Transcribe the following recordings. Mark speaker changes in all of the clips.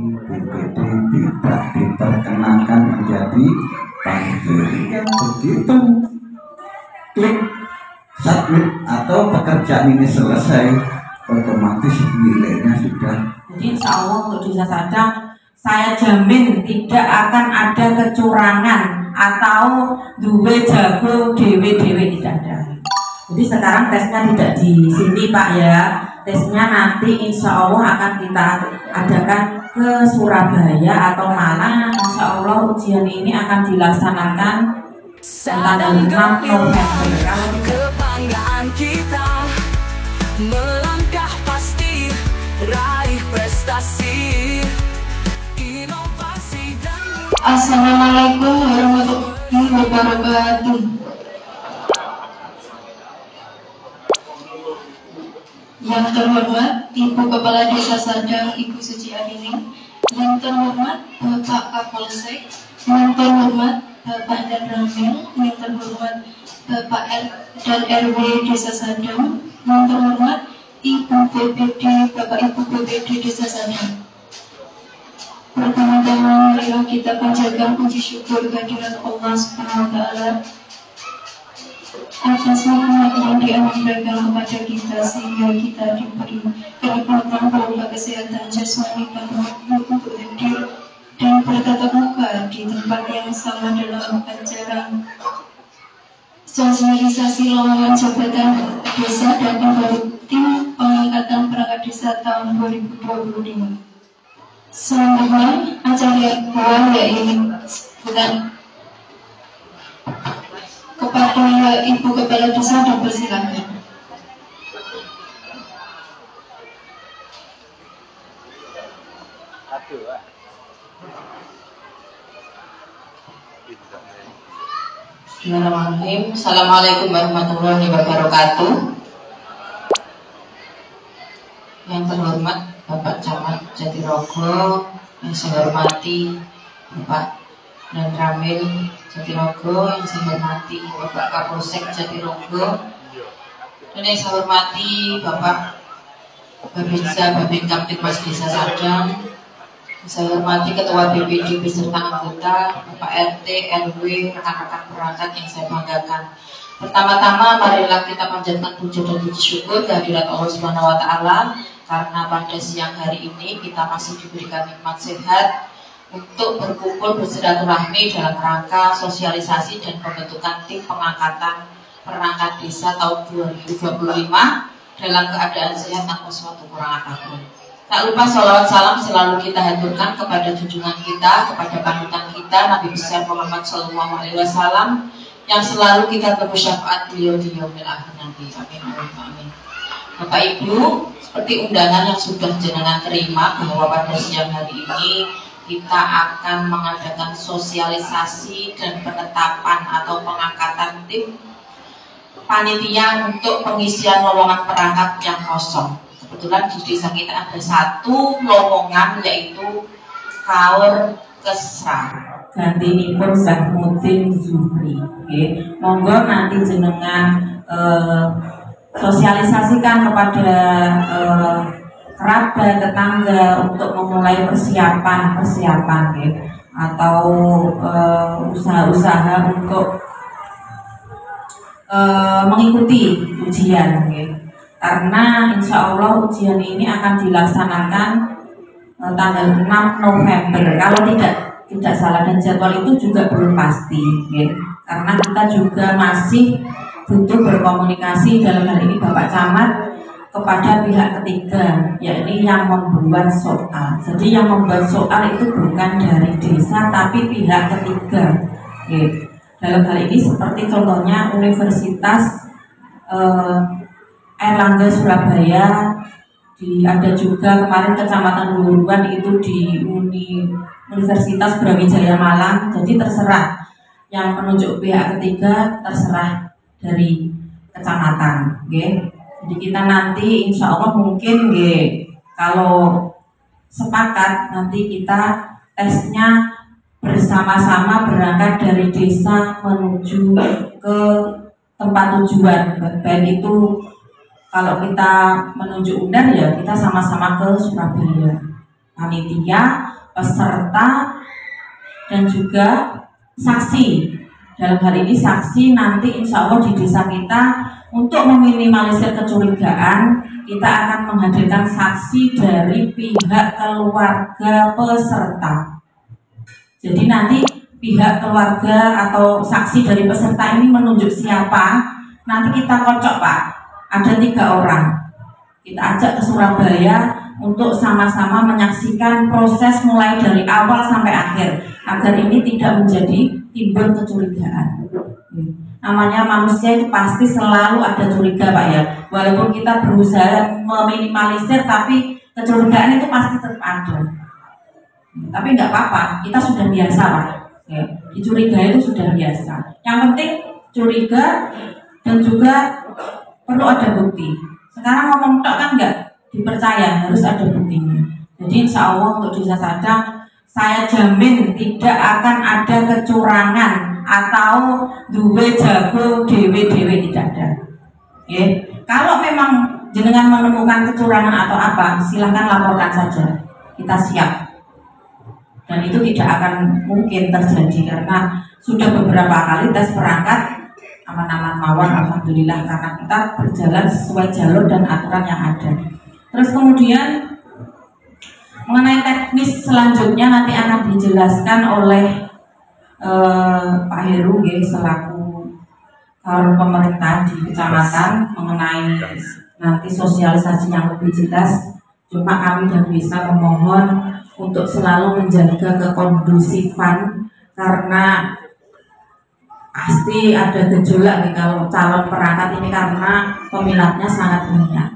Speaker 1: DPD tidak diperkenankan menjadi pemberi. Yang begitu klik submit atau pekerjaan ini selesai, otomatis nilainya sudah.
Speaker 2: Jadi insya Allah untuk Desa Sadang saya jamin tidak akan ada kecurangan atau duwe jago dewe-dewe, tidak ada. Jadi sekarang tesnya tidak di sini Pak ya, tesnya nanti insya Allah akan kita adakan ke Surabaya atau Malang. Insya Allah ujian ini akan dilaksanakan tanggal 6 November.
Speaker 3: Kebanggaan kita melangkah pasti raih prestasi, inovasi dan.
Speaker 4: Assalamualaikum warahmatullahi wabarakatuh. Yang terhormat Ibu Kepala Desa Sadang Ibu Suci Amining, yang terhormat Bapak Kapolsek, yang terhormat Bapak dan Ramil, yang terhormat Bapak R dan RW Desa Sadang, yang terhormat Ibu BPD, Bapak Ibu BPD Desa Sadang. Pertama-tama marilah kita panjatkan puji syukur kehadirat Allah Subhanahu wa taala atas nikmat yang dianugerahkan kepada kita sehingga kita diberi kenikmatan berupa kesehatan jasmani dan rohani untuk hadir dan bertatap muka di tempat yang sama dalam acara sosialisasi lowongan jabatan desa dan pembaru tim pengangkatan perangkat desa tahun 2025. Selanjutnya acara ini bukan kepada Ibu Kepala Desa dipersilakan.
Speaker 5: Bismillahirrahmanirrahim. Assalamualaikum warahmatullahi wabarakatuh. Yang terhormat Bapak Camat Jatirogo, yang saya hormati Bapak dan Ramil Jatirogo, yang saya hormati Bapak Kapolsek Jatirogo, dan yang saya hormati Bapak Babinsa Babin Kaptipmas Desa Sadang, yang saya hormati Ketua BPD beserta anggota, Bapak RT, RW, rekan-rekan perangkat yang saya banggakan. Pertama-tama marilah kita panjatkan puji dan puji syukur kehadirat Allah Subhanahu wa taala karena pada siang hari ini kita masih diberikan nikmat sehat untuk berkumpul bersilaturahmi dalam rangka sosialisasi dan pembentukan tim pengangkatan perangkat desa tahun 2025 dalam keadaan sehat tanpa suatu kurang apapun. Tak lupa sholawat salam selalu kita haturkan kepada junjungan kita, kepada panutan kita Nabi besar Muhammad SAW yang selalu kita tunggu syafaat beliau di yaumil akhir nanti. Amin. Amin. Bapak Ibu, seperti undangan yang sudah jenengan terima bahwa pada siang hari ini kita akan mengadakan sosialisasi dan penetapan atau pengangkatan tim panitia untuk pengisian lowongan perangkat yang kosong. Kebetulan di desa kita ada satu lowongan yaitu Kaur Kesra.
Speaker 2: Ganti ini pun Zahmuddin Zuhri. Okay. Monggo nanti jenengan sosialisasikan kepada kerabat tetangga untuk memulai persiapan okay. Atau usaha-usaha untuk mengikuti ujian okay. Karena insya Allah ujian ini akan dilaksanakan tanggal 6 November kalau tidak salah, dan jadwal itu juga belum pasti okay. Karena kita juga masih butuh berkomunikasi dalam hal ini Bapak Camat kepada pihak ketiga, yakni yang membuat soal. Jadi yang membuat soal itu bukan dari desa tapi pihak ketiga okay. Dalam hal ini seperti contohnya Universitas Airlangga Surabaya, ada juga kemarin Kecamatan Buruan itu di Universitas Brawijaya Malang. Jadi terserah yang menunjuk pihak ketiga, terserah dari kecamatan okay. Jadi kita nanti insya Allah mungkin kalau sepakat nanti kita tesnya bersama-sama berangkat dari desa menuju ke tempat tujuan. Baik itu kalau kita menuju Undar ya kita sama-sama ke Surabaya panitia, peserta, dan juga saksi. Dalam hal ini saksi nanti insya Allah di desa kita untuk meminimalisir kecurigaan, kita akan menghadirkan saksi dari pihak keluarga peserta. Jadi nanti pihak keluarga atau saksi dari peserta ini menunjuk siapa, nanti kita kocok Pak, ada 3 orang. Kita ajak ke Surabaya untuk sama-sama menyaksikan proses mulai dari awal sampai akhir, agar ini tidak menjadi timbul kecurigaan. Namanya manusia itu pasti selalu ada curiga Pak ya, walaupun kita berusaha meminimalisir, tapi kecurigaan itu pasti tetap ada. Tapi nggak apa-apa, kita sudah biasa Pak. Dicurigai itu sudah biasa. Yang penting curiga dan juga perlu ada bukti. Sekarang ngomong tok kan nggak dipercaya, harus ada buktinya. Jadi insya Allah untuk desa Sadang, saya jamin tidak akan ada kecurangan atau duwe jago dewe-dewe, tidak ada. Kalau memang jenengan menemukan kecurangan atau apa, silahkan laporkan saja. Kita siap. Dan itu tidak akan mungkin terjadi karena sudah beberapa kali tes perangkat aman-aman mawar, alhamdulillah, karena kita berjalan sesuai jalur dan aturan yang ada. Terus kemudian mengenai teknis selanjutnya nanti akan dijelaskan oleh Pak Heru selaku kawal pemerintah di kecamatan mengenai nanti sosialisasi yang lebih jelas. Cuma kami dan desa memohon untuk selalu menjaga kekondusifan karena pasti ada gejolak nih kalau calon perangkat ini karena peminatnya sangat banyak.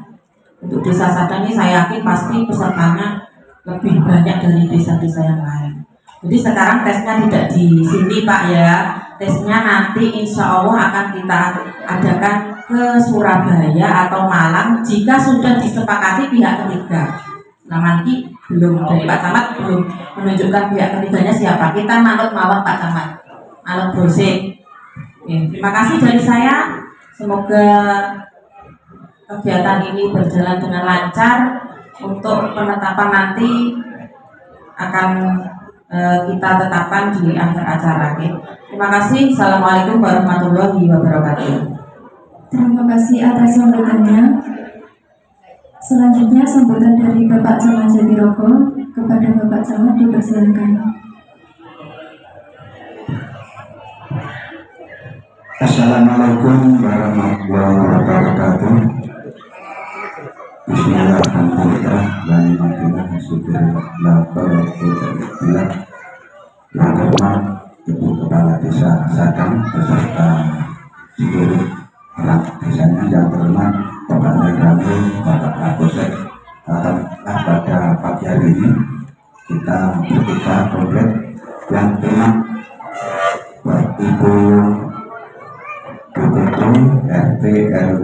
Speaker 2: Untuk desa Sadang ini saya yakin pasti pesertanya lebih banyak dari desa-desa yang lain. Jadi sekarang tesnya tidak di sini Pak ya, tesnya nanti insya Allah akan kita adakan ke Surabaya atau Malang jika sudah disepakati pihak ketiga. Nah nanti belum dari Pak Camat belum menunjukkan pihak ketiganya siapa. Kita manut mawon Pak Camat, manut brosik. Terima kasih dari saya. Semoga kegiatan ini berjalan dengan lancar. Untuk penetapan nanti akan kita tetapkan di akhir acara. Terima kasih. Assalamualaikum warahmatullahi wabarakatuh.
Speaker 6: Terima kasih atas sambutannya. Selanjutnya sambutan dari Bapak Camat Jatirogo. Kepada Bapak Camat dipersilakan.
Speaker 1: Assalamualaikum warahmatullahi wabarakatuh. Bismillahirrahmanirrahim. Ibu Kepala Desa Sadang beserta seluruh orang desanya yang terhormat Bapak Ramil, Bapak Kapolsek. Pada pagi hari ini kita bertiga komplit yang terhormat buat Ibu BPD, RT, RW,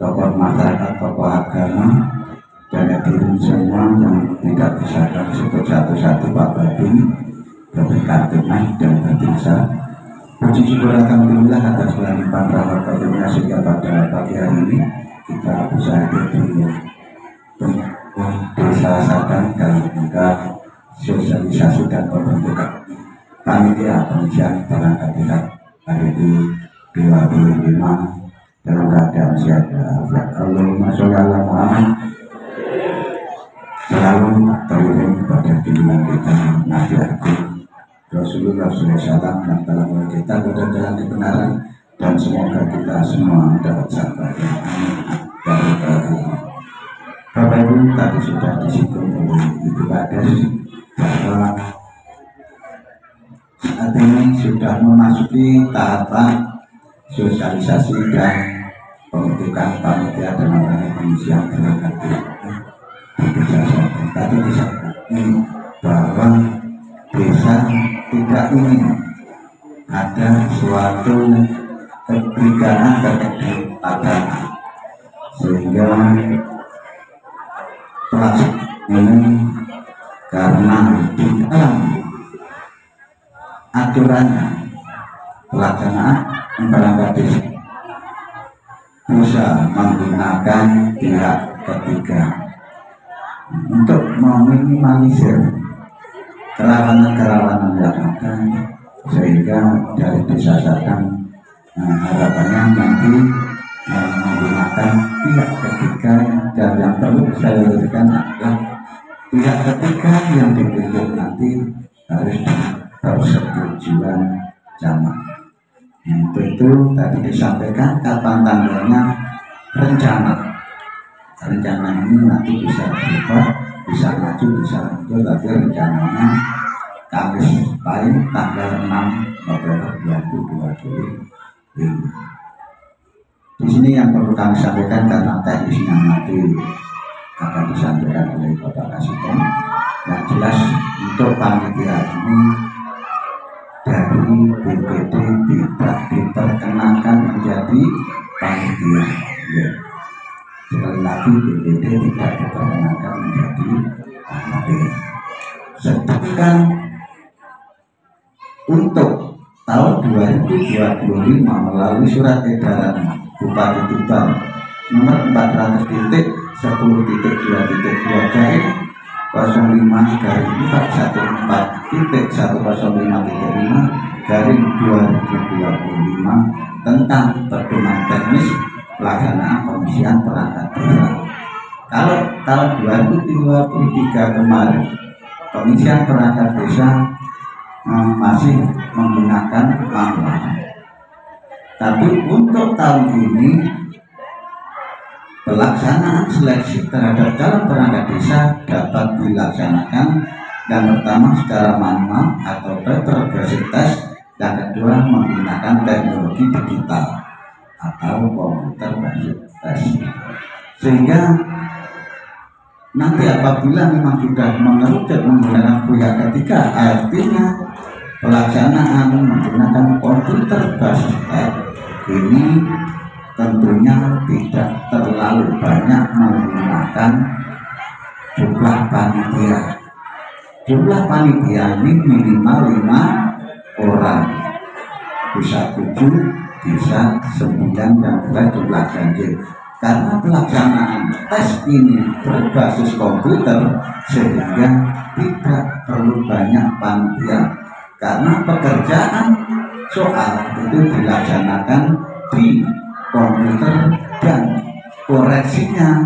Speaker 1: tokoh masyarakat, tokoh agama, dan hadirin semua yang tidak bisa kami sebut satu-satu, Pak Babin, Bapak Tunai, dan Babinsa. Puji syukur alhamdulillah atas limpahan rahmat karunia sehingga pada pagi hari ini kita bisa hadir di Desa Sadang dalam rangka sosialisasi dan pembentukan panitia pengujian perangkat desa hari ini 25 dalam keadaan sehat. Allahumma sholli ala Muhammad. Selalu teriring pada junjungan kita Nabi Agung Rasulullah SAW yang telah membawa kita pada jalan kebenaran, dan semoga kita semua dapat sampai. Amin. Bapak Ibu, tadi sudah disinggung oleh Ibu Kades bahwa saat ini sudah memasuki tahapan sosialisasi dan pembentukan panitia dan pengisian perangkat desa. Tadi disampaikan bahwa desa tidak ingin ada suatu kebrigaan terkait agama, sehingga ini karena di dalam aturannya pelaksanaan perangkat desa bisa menggunakan pihak ketiga. untuk meminimalisir kerawanan-kerawanan yang ada, sehingga dari desa Sadang harapannya nanti menggunakan pihak ketiga, dan yang perlu saya berikan adalah pihak ketiga yang ditunjuk nanti harus persetujuan camat. Untuk itu tadi disampaikan kapan tanggalnya, rencana ini nanti bisa berubah, bisa maju, bisa mundur, tapi rencananya Kamis paling tanggal 6 November 2020. Di sini yang perlu kami sampaikan karena teknisnya nanti akan disampaikan oleh Bapak Kasito. Yang jelas untuk panitia ini dari BPD tidak diperkenankan menjadi panitia. Ya. Sekali lagi BPD tidak diperkenankan menjadi panitia. Sedangkan untuk tahun 2025 melalui surat edaran Bupati Tuban nomor 400.10.2.2 garing 05/414.105.5 garing 2025 tentang pedoman teknis pelaksanaan pembersihan perangkat desa. Kalau tahun 2023 kemarin pembersihan perangkat desa masih menggunakan manual, tapi untuk tahun ini pelaksanaan seleksi terhadap calon perangkat desa dapat dilaksanakan yang pertama secara manual atau paper basic test, yang kedua menggunakan teknologi digital atau komputer basic test. Sehingga nanti apabila memang sudah mengerucut menggunakan pihak ketiga, artinya pelaksanaan menggunakan komputer basic test ini tentunya tidak terlalu banyak menggunakan jumlah panitia. Jumlah panitia ini minimal 5 orang, bisa 7, bisa 9, dan jumlah ganjil. Karena pelaksanaan tes ini berbasis komputer sehingga tidak perlu banyak panitia, karena pekerjaan soal itu dilaksanakan di komputer dan koreksinya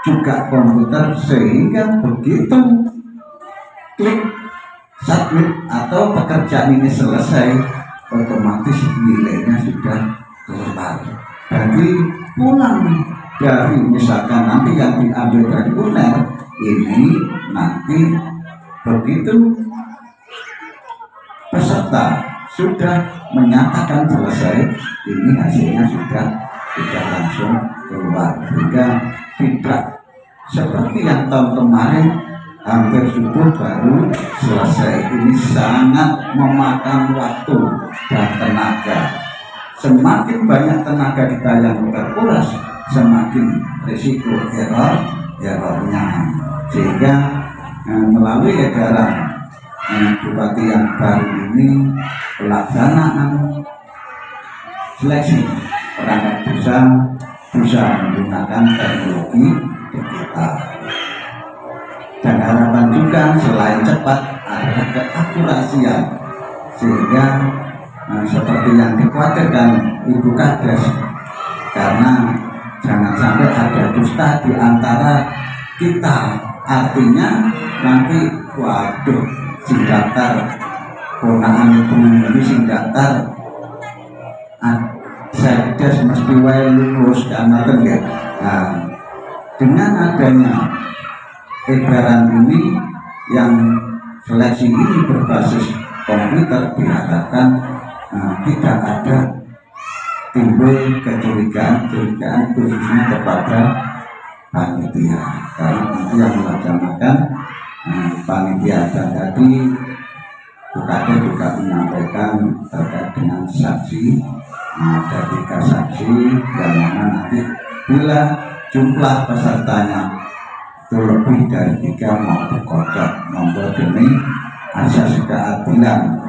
Speaker 1: juga komputer, sehingga begitu klik submit atau pekerjaan ini selesai, otomatis nilainya sudah keluar. Jadi pulang dari misalkan nanti yang diambil dari UNER ini, nanti begitu peserta sudah menyatakan selesai, ini hasilnya sudah langsung keluar, sehingga tidak seperti yang tahun kemarin hampir subuh baru selesai. Ini sangat memakan waktu dan tenaga. Semakin banyak tenaga kita yang terkuras, semakin risiko errornya. Sehingga melalui edaran Bupati yang baru ini, pelaksanaan seleksi perangkat desa bisa menggunakan teknologi digital. Dan harapan juga selain cepat ada keakurasian, sehingga seperti yang dikhawatirkan Ibu Kades, karena jangan sampai ada dusta di antara kita, artinya nanti waduh sing daftar ponaan ibu ini sing daftar Sekdes mesti wae lulus dan mateng ya. Nah, dengan adanya edaran ini yang seleksi ini berbasis komputer, diharapkan tidak ada timbul kecurigaan khususnya kepada panitia, karena nanti yang melaksanakan panitia. Dan tadi Bukade juga menyampaikan terkait dengan saksi, ada 3 saksi yang mana nanti bila jumlah pesertanya itu lebih dari 3 mau dikocok, membuat demi asas keadilan,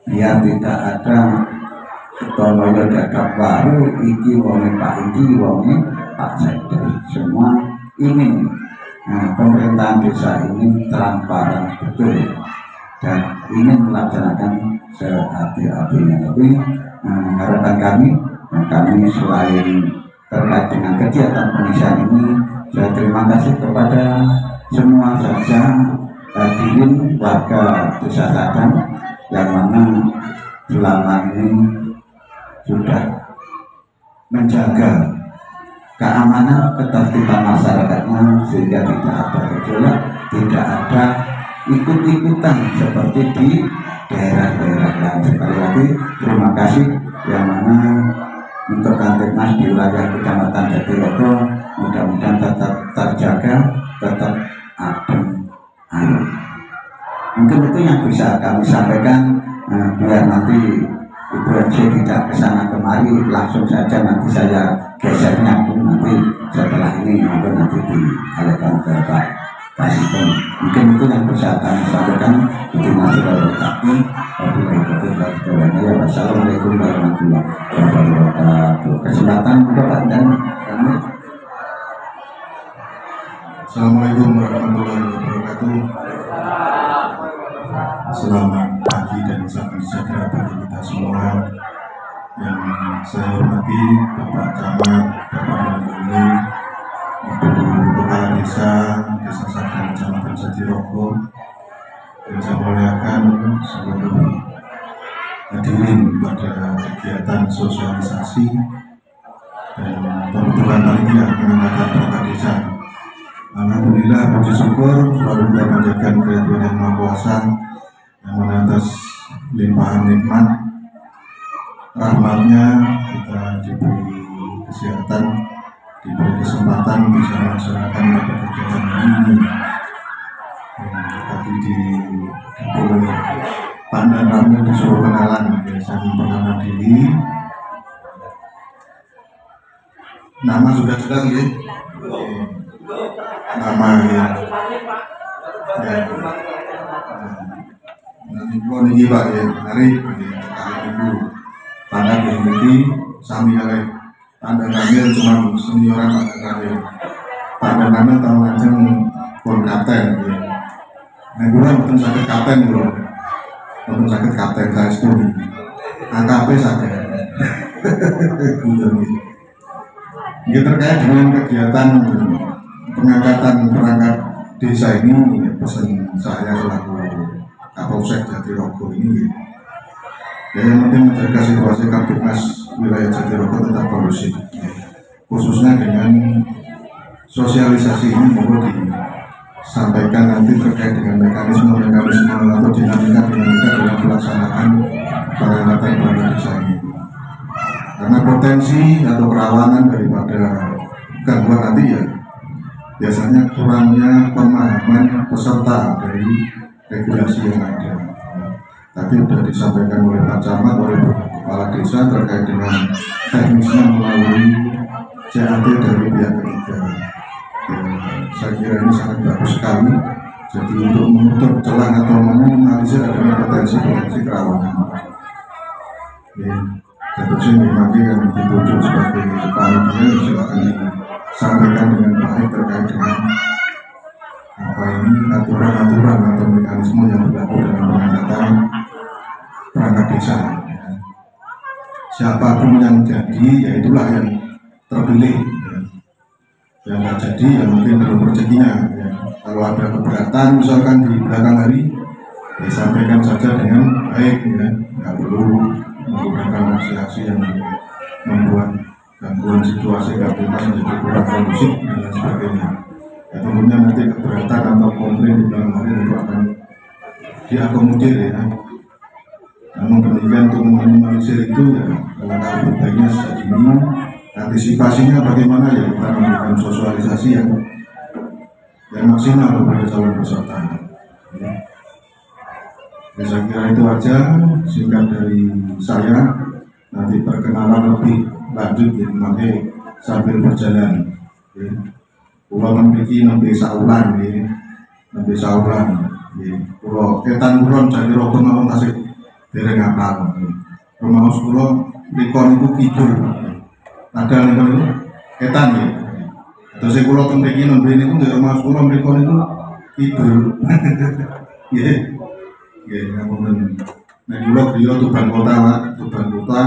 Speaker 1: biar tidak ada sekolah dadak baru iki wonge Pak iki wonge Pak Sekdes. Semua ingin pemerintahan desa ini transparan betul dan ingin melaksanakan sehati-hatinya. Tapi harapan kami selain terkait dengan kegiatan pengisian ini, saya terima kasih kepada semua saja hadirin warga Desa Sadang yang mana selama ini sudah menjaga keamanan ketertiban masyarakatnya sehingga tidak ada gejolak, tidak ada ikut-ikutan seperti di daerah-daerah lain. Sekali lagi terima kasih yang mana untuk Kantipmas di wilayah Kecamatan Jatirogo mudah-mudahan tetap terjaga, tetap adem ayem. Mungkin itu yang bisa kami sampaikan, biar nanti Ibu MC tidak kesana kemari, langsung saja nanti saya gesernya nanti setelah ini nanti dialihkan ke Pak Kasipun. Mungkin itu yang bisa kami sampaikan. Itu masih Wassalamualaikum warahmatullahi wabarakatuh. Kesempatan Bapak dan kami.
Speaker 7: Assalamualaikum warahmatullahi wabarakatuh. Selamat pagi dan salam sejahtera bagi kita semua. Yang saya hormati Bapak Camat, Bapak Mandiri, Ibu Kepala Desa Sadang, Kecamatan Jatirogo, dan saya muliakan seluruh hadirin pada kegiatan sosialisasi dan pembentukan panitia pengangkatan perangkat desa. Alhamdulillah, puji syukur selalu kita panjatkan kehadiran Yang Maha Kuasa yang mana atas limpahan nikmat rahmatnya kita diberi kesehatan, diberi kesempatan bisa melaksanakan pada kegiatan ini. Tadi di Pak dan Ramil disuruh kenalan, saya memperkenalkan diri. Nama sudah jelas ya. Nama ya. Nanti gua nih Pak ya, mari kali dulu. Tanda ini sami kali. Tanda Ramil cuma senioran Pak Ramil. Tanda Ramil tahu aja pun kapten ya. Nah, gue betul sakit kapten bro, betul sakit kapten saya studi, AKP sakit. Ini terkait dengan kegiatan pengangkatan perangkat desa ini, pesan saya selaku Kapolsek Jatirogo ini, ya yang penting menjaga situasi Kantipmas wilayah Jatirogo tetap kondusif, khususnya dengan sosialisasi ini perlu sampaikan nanti terkait dengan mekanisme atau dinamika dalam pelaksanaan perangkatan perangkat desa ini. Karena potensi atau kerawanan daripada gangguan nanti ya biasanya kurangnya pemahaman peserta dari regulasi yang ada. Tadi sudah disampaikan oleh Pak Camat, oleh Kepala Desa terkait dengan teknisnya melalui CAT dari pihak ketiga. Saya kira ini sangat bagus sekali. Jadi untuk menutup celah atau meminimalisir adanya potensi kerawanan. Tentu saja memang yang dituju sebagai panitia silakan disampaikan dengan baik terkait dengan apa ini aturan-aturan atau mekanisme yang berlaku dalam pengangkatan perangkat desa. Siapapun yang jadi, ya itulah yang terpilih. Yang nggak jadi ya mungkin belum rezekinya ya. Kalau ada keberatan misalkan di belakang hari disampaikan saja dengan baik ya, nggak perlu menggunakan aksi-aksi yang membuat gangguan situasi Kantipmas menjadi kurang kondusif dan lain sebagainya. Ya tentunya nanti keberatan atau komplain di belakang hari itu akan diakomodir ya. Namun demikian untuk meminimalisir itu ya langkah berbaiknya sejak dini. Antisipasinya bagaimana ya kita memberikan sosialisasi yang maksimal kepada calon peserta. Ya. Saya kira itu aja singkat dari saya. Nanti perkenalan lebih lanjut ya, nanti sambil berjalan. Ya. Pulau memiliki nembe saulan, nembe saulan. Pulau Ketan Kulon Jatirogo mawon tasik dereng apal. Rumah pulau Likon itu kidul. Ada nih itu ketan ya, Terus saya pulau tentang ini nembel itu nggak mas pulau mereka itu tidur, ya, ya, ngapain? Nah pulau dia Tuban kota, Pak, Tuban kota.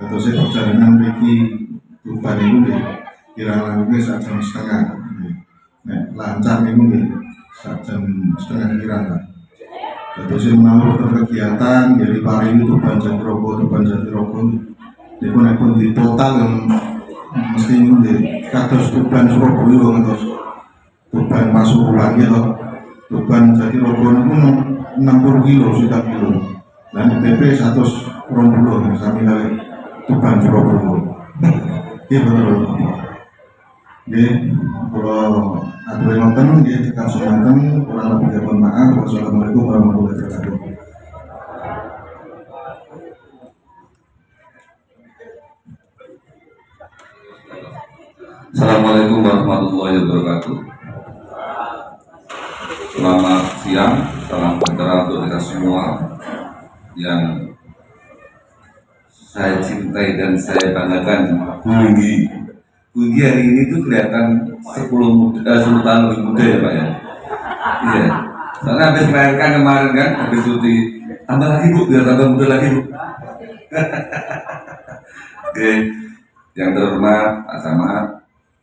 Speaker 7: Terus saya perjalanan pergi Tuban itu deh, kira-kira itu 1,5 jam. Nah lancar itu deh, 1,5 jam kira. Terus saya mau kegiatan dari Pari itu Tuban Jatirogo. Dia pun di total yang mesti di kados Tuban Surabaya terus Tuban Pasuruan gitu, Tuban Jatirogo itu 60 kilo sudah kilo, dan PP 120 sampai kali Tuban Surabaya. Iya betul. Jadi kalau ada yang nonton, dia dikasih nonton, kurang lebih mohon maaf. Wassalamualaikum warahmatullahi wabarakatuh.
Speaker 8: Assalamualaikum warahmatullahi wabarakatuh. Selamat siang, salam sejahtera untuk kita semua yang saya cintai dan saya banggakan. Bugi hari ini tuh kelihatan 10 tahun lebih muda ya Pak ya. Iya. Soalnya habis melahirkan kemarin kan, habis cuti. Tambah lagi Bu, biar tambah muda lagi Bu. Oke, yang terhormat Pak Camat,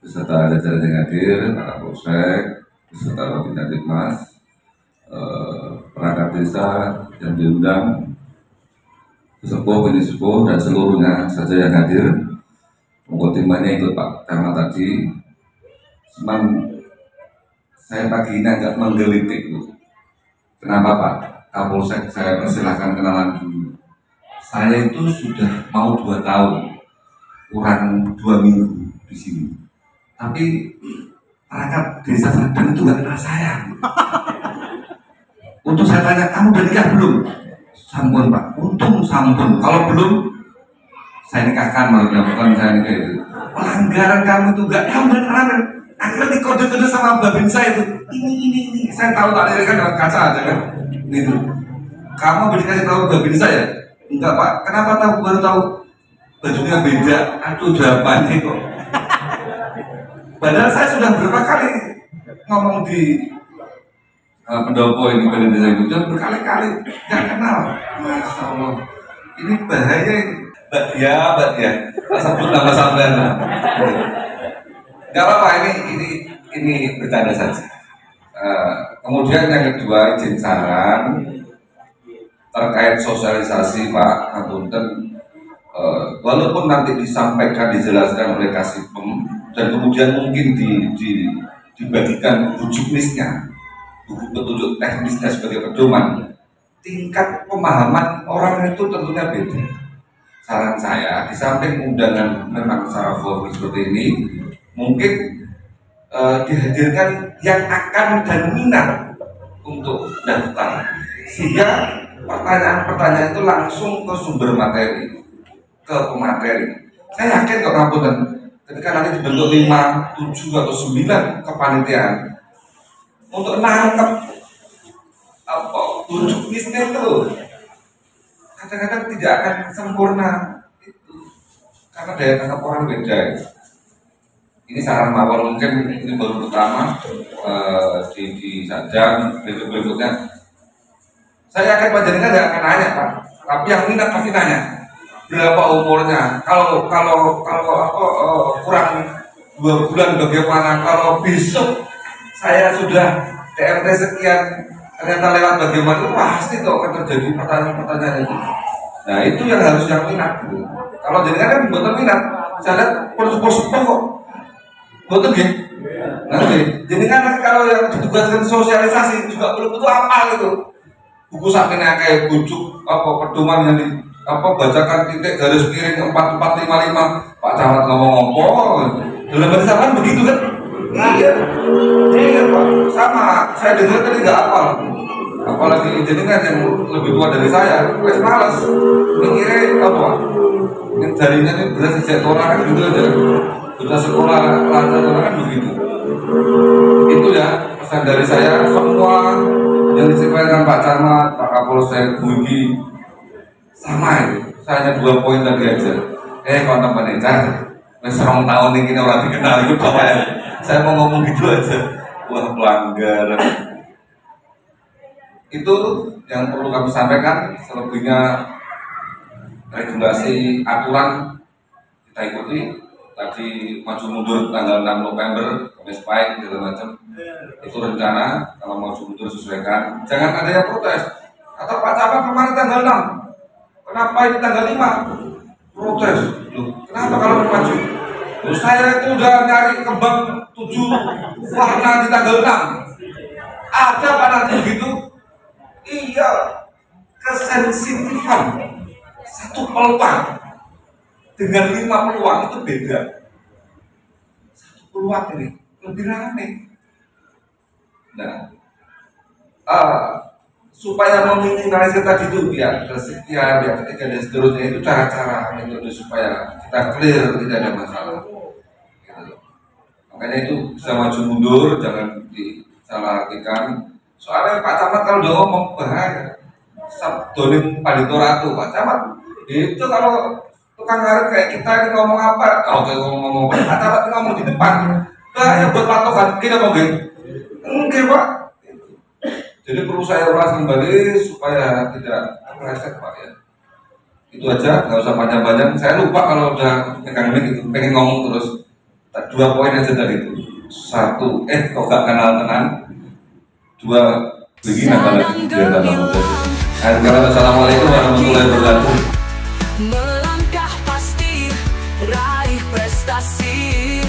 Speaker 8: beserta jajaran yang hadir, Pak Kapolsek, beserta Babinsa Ditmas, perangkat desa yang diundang, sesepuh, penyesepuh dan seluruhnya saja yang hadir. Mungkin timnya ikut Pak Camat tadi. Cuman saya pagi ini agak menggelitik Bu. Kenapa Pak Kapolsek? Saya persilahkan kenalan dulu. Saya itu sudah mau 2 tahun, kurang 2 minggu di sini. Tapi perangkat desa Sadang itu gak kenal saya. Untuk saya tanya, kamu udah nikah belum? Sampun Pak, untung sampun. Kalau belum, saya nikahkan maksudnya, bukan saya nikah itu. Pelanggaran kamu itu gak, kamu beneran. Akhirnya dikode-kode sama Babinsa itu. Ini. Saya tahu tak kan lewat kaca aja kan. Gitu. Kamu dikasih tahu Babinsa ya? Enggak Pak, kenapa tahu baru tahu? Bajunya beda, aduh jawabannya kok. Padahal saya sudah berapa kali ngomong di pendopo ini pada desa itu, sudah berkali-kali nggak kenal. Masya Allah, ini bahaya. Mbak ya, sebut nama sampean. Nggak apa-apa, ini bercanda saja. Kemudian yang kedua, izin saran terkait sosialisasi Pak Ngapunten. Walaupun nanti disampaikan, dijelaskan oleh Kasipem dan kemudian mungkin dibagikan buku listnya, buku petunjuk teknisnya sebagai pedoman, tingkat pemahaman orang itu tentunya beda. Saran saya, di samping undangan memang secara formal seperti ini, mungkin dihadirkan yang akan dan minat untuk daftar, sehingga pertanyaan-pertanyaan itu langsung ke sumber materi, ke pemateri. Saya yakin kok Ngapunten, ketika nanti dibentuk 5, 7 atau 9 kepanitiaan untuk nangkep apa bujuk listnya itu, kadang-kadang tidak akan sempurna itu, karena daya tangkap orang beda. Ini saran mawar, mungkin ini baru pertama di Sadang, berikutnya saya yakin panjenengan nggak akan nanya Pak, tapi yang minat pasti nanya berapa umurnya, kalau kurang 2 bulan bagaimana, kalau besok saya sudah TMT sekian ternyata lewat bagaimana, itu pasti kok akan terjadi pertanyaan-pertanyaan itu. Nah itu yang harus yang minat gitu. Kalau jenengan kan betul minat, saya lihat sepuh kok betul ya. Nanti jenengan kalau yang ditugaskan sosialisasi juga belum tentu apa gitu. Buku sakitnya kayak bujuk apa pedoman yang bacakan titik garis miring 4455 Pak Camat ngomong dalam bahasa kan begitu kan? Iya Pak, sama saya dengar tadi nggak hafal, apalagi jenengan yang lebih tua dari saya, wes malas mikirnya apa? Yang jarinya ini beras sejak orang kan gitu aja, sudah sekolah lancar kan begitu. Itu ya pesan dari saya, semua yang disampaikan Pak Camat, Pak Kapolsek, Bugi sama itu, saya hanya 2 poin tadi aja. Konten penecar, wes 2 tahun ini orang dikenal itu apa ya? Saya mau ngomong gitu aja. Wah, pelanggaran. Itu yang perlu kami sampaikan. Selebihnya regulasi aturan kita ikuti. Tadi maju mundur tanggal 6 November, Kamis Pahit, segala macam. Itu rencana, kalau maju mundur sesuaikan. Jangan ada yang protes. Atau Pak Camat kemarin tanggal 6, kenapa ini tanggal 5? Protes. Loh, kenapa kalau maju? Loh, saya itu udah nyari kembang 7 warna di tanggal 6. Ada Pak nanti begitu? Iya, kesensitifan. Satu peluang dengan 5 peluang itu beda. Satu peluang ini lebih rame. Nah, supaya meminimalisir tadi itu biar kesekian, biar ketiga dan seterusnya itu cara-cara metode supaya kita clear, tidak ada masalah. Gitu. Makanya itu bisa maju mundur, jangan disalahartikan. Soalnya Pak Camat kalau udah ngomong bahaya, sabdonin Panditoratu, Pak Camat itu kalau tukang ngarit kayak kita ini ngomong apa? Oke, ngomong Pak Camat ngomong di depan, bahaya buat patokan. Kita mau gitu? Enggak Pak. Jadi perlu saya ulas kembali supaya tidak meleset Pak ya. Itu aja, nggak usah panjang-panjang. Saya lupa kalau udah pegang ini pengen ngomong terus. 2 poin aja tadi itu. 1, kok gak kenal tenan. 2, begini apalagi biar tambah mudah. Assalamualaikum warahmatullahi wabarakatuh.
Speaker 3: Melangkah pasti, raih prestasi,